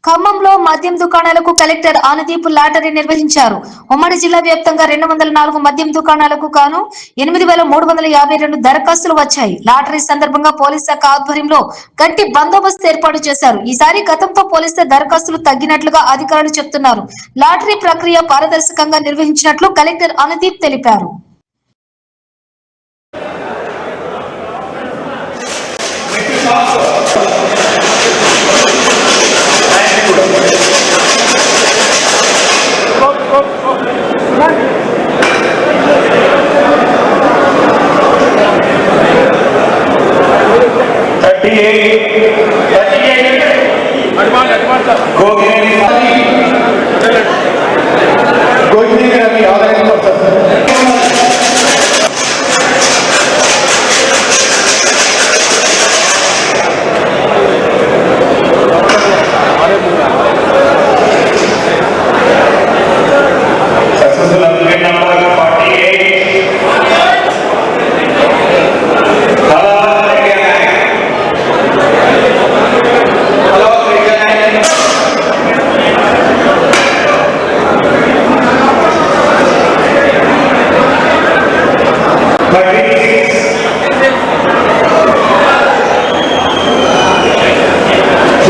ఖమ్మంలో మద్యం దుకాణాలకు కలెక్టర్ ఆనదీప్ లాటరీ నిర్వహించారు. ఉమ్మడి జిల్లా వ్యాప్తంగా 204 మద్యం దుకాణాలకు గాను 8352 దరఖాస్తులు వచ్చాయి. లాటరీ సందర్భంగా పోలీస్ శాఖ ఆధ్వర్యంలో గట్టి బందోబస్తు ఏర్పాటు చేశారు. ఈసారి గతంతో పోలిస్తే దరఖాస్తులు తగ్గినట్లుగా అధికారులు చెబుతున్నారు. లాటరీ ప్రక్రియ పారదర్శకంగా నిర్వహించినట్లు కలెక్టర్ ఆనదీప్ తెలిపారు.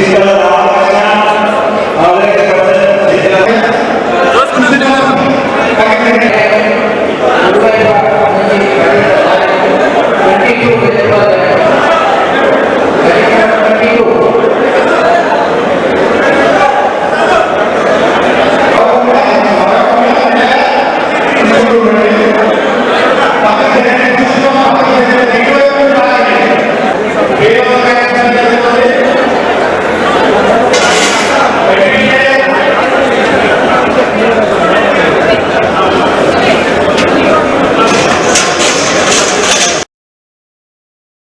Gracias.